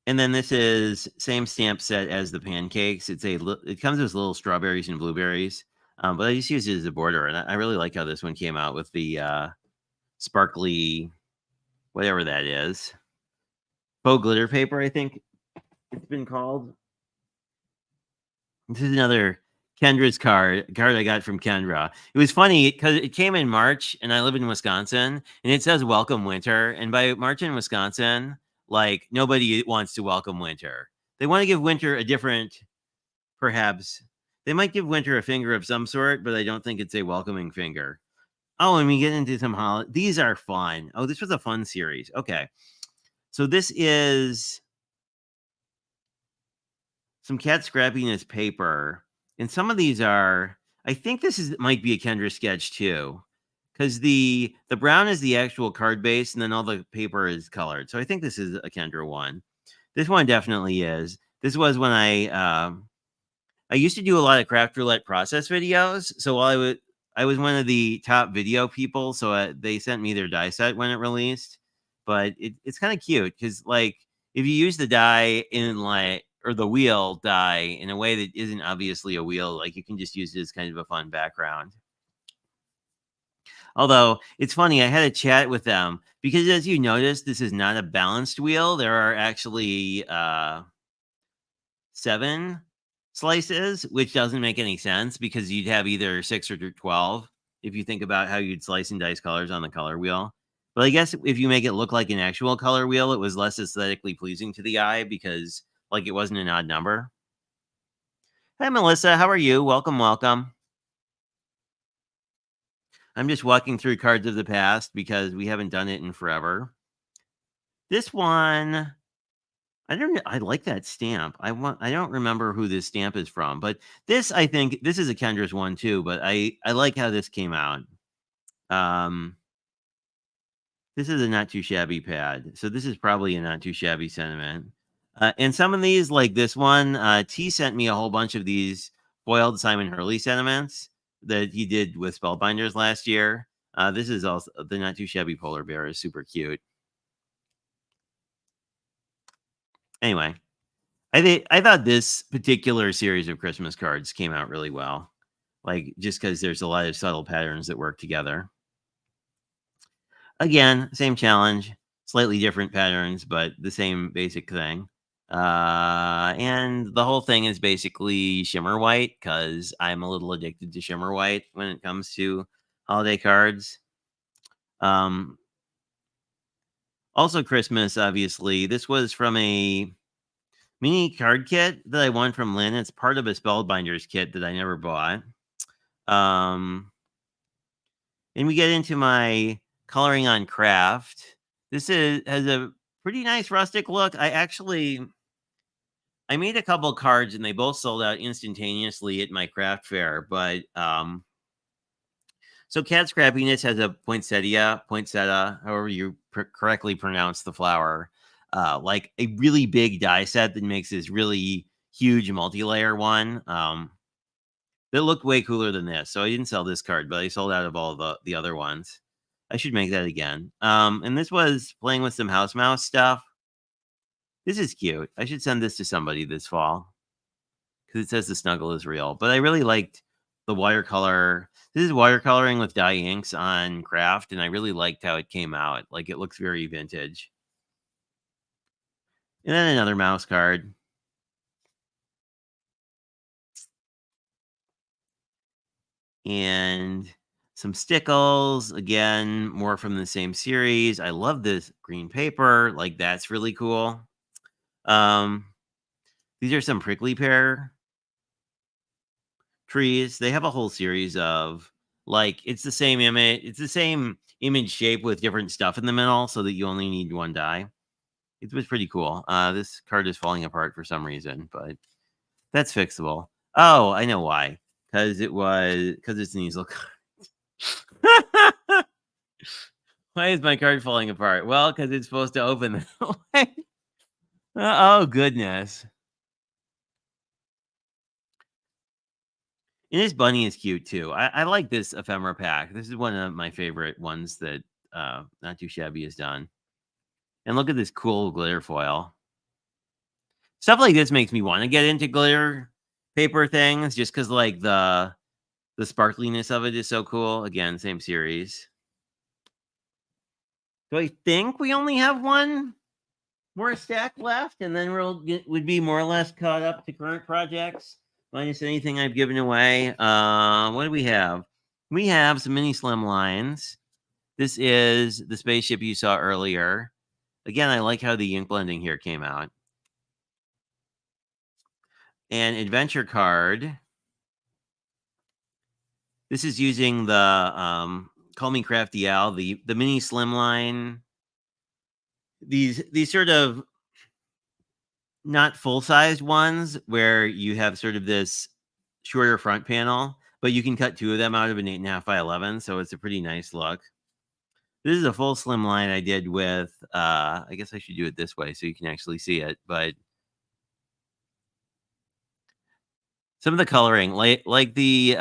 And then this is same stamp set as the pancakes. It comes with little strawberries and blueberries, but I just used it as a border, and I really like how this one came out with the sparkly whatever that is, faux glitter paper. I think it's been called. This is another Kendra's card I got from Kendra. It was funny because it came in March, and I live in Wisconsin, and it says "Welcome Winter." And by March in Wisconsin, like nobody wants to welcome winter. They want to give winter a different, perhaps. They might give winter a finger of some sort, but I don't think it's a welcoming finger. Oh, and we get into some these are fun. Oh, this was a fun series. Okay, so this is some cat scrappiness paper, and some of these are. I think this is might be a Kendra sketch too, because the brown is the actual card base, and then all the paper is colored. So I think this is a Kendra one. This one definitely is. This was when I used to do a lot of craft roulette process videos. So while I was one of the top video people. So they sent me their die set when it released. But it's kind of cute because like if you use the die in like or the wheel die in a way that isn't obviously a wheel, like you can just use it as kind of a fun background. Although it's funny, I had a chat with them because as you notice, this is not a balanced wheel. There are actually 7 slices, which doesn't make any sense because you'd have either 6 or 12 if you think about how you'd slice and dice colors on the color wheel. But I guess if you make it look like an actual color wheel, it was less aesthetically pleasing to the eye because like it wasn't an odd number. Hi Melissa, how are you? Welcome, welcome. I'm just walking through cards of the past because we haven't done it in forever. This one I like that stamp. I don't remember who this stamp is from, but this I think this is a Kendra's one too, but I like how this came out. Um, this is a not too shabby pad. So this is probably a not too shabby sentiment. And some of these, like this one, T sent me a whole bunch of these foiled Simon Hurley sentiments that he did with Spellbinders last year. This is also the not too shabby polar bear is super cute. Anyway, I thought this particular series of Christmas cards came out really well. Like just because there's a lot of subtle patterns that work together. Again, same challenge, slightly different patterns, but the same basic thing. And the whole thing is basically shimmer white because I'm a little addicted to shimmer white when it comes to holiday cards. Um, Also, Christmas, obviously. This was from a mini card kit that I won from Lynn. It's part of a Spellbinders kit that I never bought. Um, and we get into my coloring on craft. This has a pretty nice rustic look. I made a couple cards and they both sold out instantaneously at my craft fair. But so Cat Scrappiness has a poinsettia, however you correctly pronounce the flower, like a really big die set that makes this really huge multi-layer one. That looked way cooler than this. So I didn't sell this card, but I sold out of all the other ones. I should make that again. And this was playing with some house mouse stuff. This is cute. I should send this to somebody this fall because it says the snuggle is real. But I really liked the watercolor. This is watercoloring with dye inks on craft, and I really liked how it came out. Like it looks very vintage. And then another mouse card. And some stickles. Again, more from the same series. I love this green paper. Like that's really cool. Um, these are some prickly pear trees. They have a whole series of like it's the same image. It's the same image shape with different stuff in the middle, so that you only need one die. It was pretty cool. This card is falling apart for some reason, but that's fixable. Oh, I know why. Because it's an easel card. Why is my card falling apart? Well, because it's supposed to open that way. Oh, goodness. And this bunny is cute too. I like this ephemera pack. This is one of my favorite ones that Not Too Shabby has done. And look at this cool glitter foil. Stuff like this makes me want to get into glitter paper things just because like the sparkliness of it is so cool. Again, same series. So I think we only have one more stack left, and then would be more or less caught up to current projects, minus anything I've given away. What do we have? We have some mini slim lines. This is the spaceship you saw earlier. Again, I like how the ink blending here came out. An adventure card. This is using the Call Me Crafty Al, the mini slimline. These sort of not full-sized ones where you have sort of this shorter front panel, but you can cut two of them out of an 8.5 by 11, so it's a pretty nice look. This is a full slim line I did with, I guess I should do it this way so you can actually see it, but some of the coloring, like the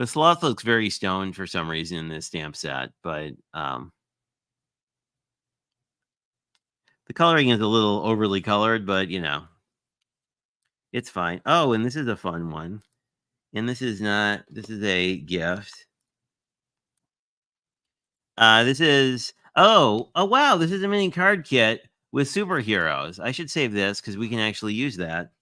sloth looks very stoned for some reason in this stamp set, but the coloring is a little overly colored, but you know, it's fine. Oh, and this is a fun one. And this is a gift. This is oh wow, this is a mini card kit with superheroes. I should save this because we can actually use that.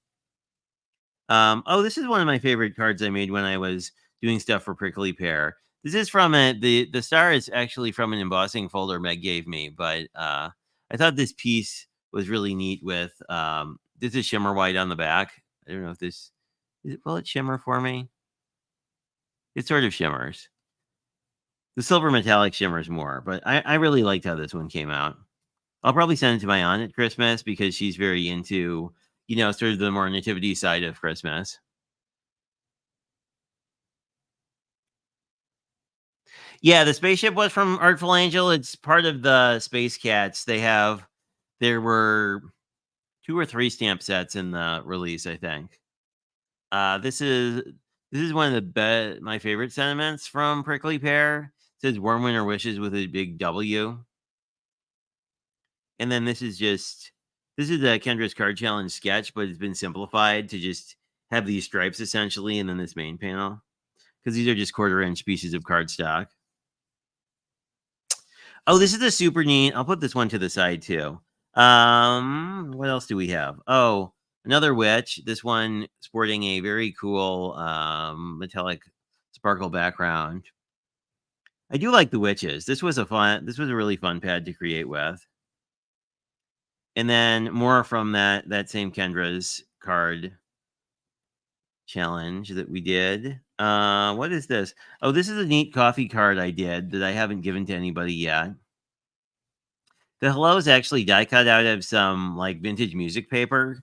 Oh, this is one of my favorite cards I made when I was doing stuff for Prickly Pear. This is from the star is actually from an embossing folder Meg gave me, but I thought this piece was really neat with this is shimmer white on the back. I don't know if this will it shimmer for me? It sort of shimmers. The silver metallic shimmers more, but I really liked how this one came out. I'll probably send it to my aunt at Christmas because she's very into, sort of the more nativity side of Christmas. Yeah, the spaceship was from Artful Angel. It's part of the Space Cats. There were 2 or 3 stamp sets in the release, I think. Uh, this is this is one of my favorite sentiments from Prickly Pear. It says "Warm Winter Wishes" with a big W, and then this is a Kendra's Card Challenge sketch, but it's been simplified to just have these stripes essentially, and then this main panel because these are just quarter-inch pieces of cardstock. Oh, this is a super neat. I'll put this one to the side too. What else do we have? Oh, another witch. This one sporting a very cool metallic sparkle background. I do like the witches. This was a really fun pad to create with. And then more from that same Kendra's card challenge that we did. What is this? Oh, this is a neat coffee card I did that I haven't given to anybody yet. The hello is actually die cut out of some like vintage music paper,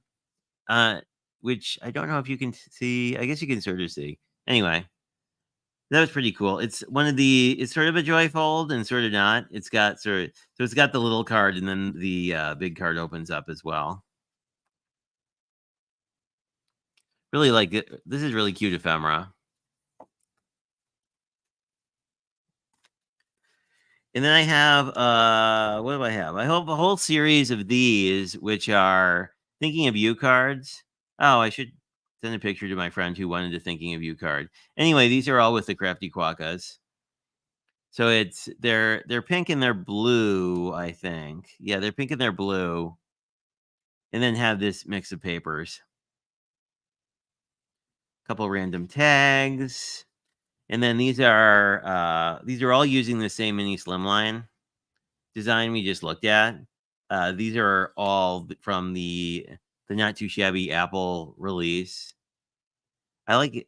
uh, which I don't know if you can see. I guess you can sort of see. Anyway, that was pretty cool. It's sort of a joy fold and sort of not. It's got the little card and then the big card opens up as well. Really like it. This is really cute ephemera. And then I have what do I have? I hope a whole series of these, which are thinking of you cards. Oh, I should send a picture to my friend who wanted a thinking of you card. Anyway, these are all with the crafty quokkas. So they're pink and they're blue, I think. Yeah, they're pink and they're blue. And then have this mix of papers. A couple random tags. And then these are all using the same mini slimline design we just looked at. These are all from the not too shabby Apple release. I like it.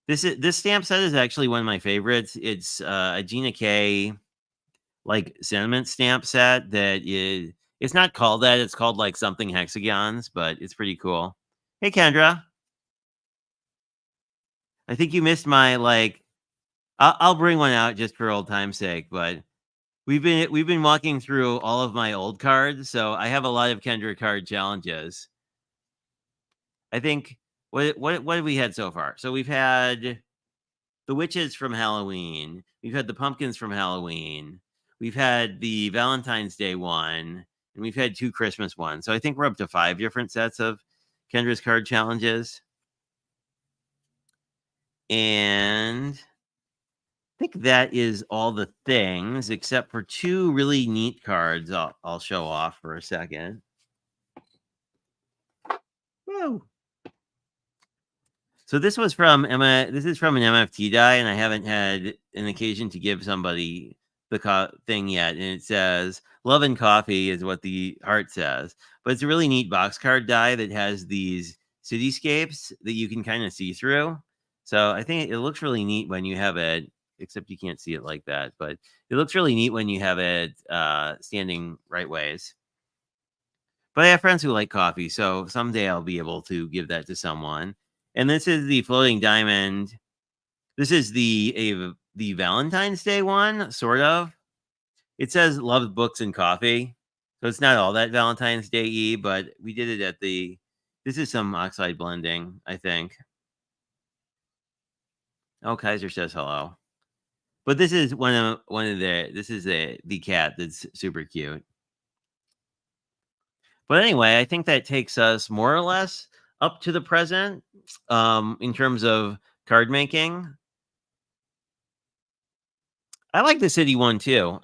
This stamp set is actually one of my favorites. It's a Gina K like sentiment stamp set that is it's not called that. It's called like something hexagons, but it's pretty cool. Hey Kendra, I think you missed my like. I'll bring one out just for old time's sake, but we've been walking through all of my old cards, so I have a lot of Kendra card challenges. I think what have we had so far? So we've had the witches from Halloween. We've had the pumpkins from Halloween. We've had the Valentine's Day one, and we've had 2 Christmas ones. So I think we're up to 5 different sets of Kendra's card challenges. And I think that is all the things except for 2 really neat cards I'll show off for a second. Woo! So this was from Emma. This is from an MFT die, and I haven't had an occasion to give somebody the thing yet. And it says "Love and Coffee" is what the heart says, but it's a really neat box card die that has these cityscapes that you can kind of see through. So I think it looks really neat when you have it, except you can't see it like that. But it looks really neat when you have it standing right ways. But I have friends who like coffee, so someday I'll be able to give that to someone. And this is the floating diamond. This is the Valentine's Day one, sort of. It says "Love books and coffee," so it's not all that Valentine's Day-y, but we did it at the. This is some oxide blending, I think. Oh, Kaiser says hello. But this is one of the. This is the cat that's super cute. But anyway, I think that takes us more or less up to the present in terms of card making. I like the city one too.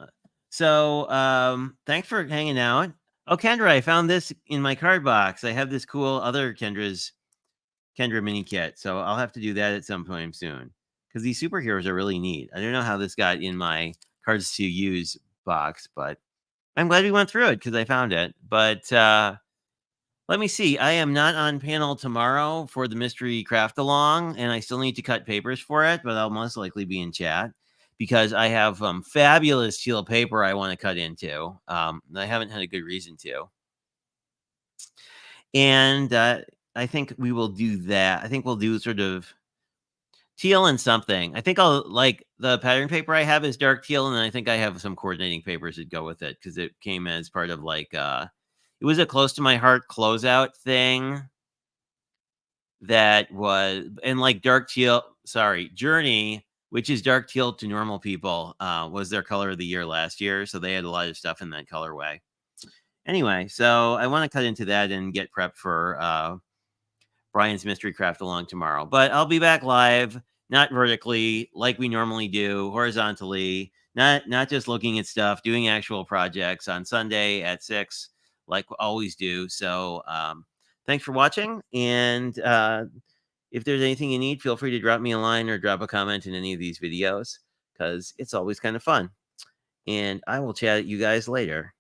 So thanks for hanging out. Oh, Kendra, I found this in my card box. I have this cool other Kendra mini kit. So I'll have to do that at some point soon. Because these superheroes are really neat. I don't know how this got in my cards to use box, but I'm glad we went through it because I found it. But let me see. I am not on panel tomorrow for the mystery craft along, and I still need to cut papers for it, but I'll most likely be in chat because I have fabulous teal paper I want to cut into. I haven't had a good reason to. And I think we will do that. I think we'll do sort of teal and something. I think I'll like the pattern paper I have is dark teal, and then I think I have some coordinating papers that go with it because it came as part of like it was a close to my heart closeout thing that was and like dark teal. Sorry, Journey, which is dark teal to normal people, was their color of the year last year, so they had a lot of stuff in that colorway. Anyway, so I want to cut into that and get prepped for Brian's Mystery Craft along tomorrow. But I'll be back live, not vertically like we normally do, horizontally, not just looking at stuff, doing actual projects on Sunday at 6, like we always do. So thanks for watching. And if there's anything you need, feel free to drop me a line or drop a comment in any of these videos because it's always kind of fun. And I will chat at you guys later.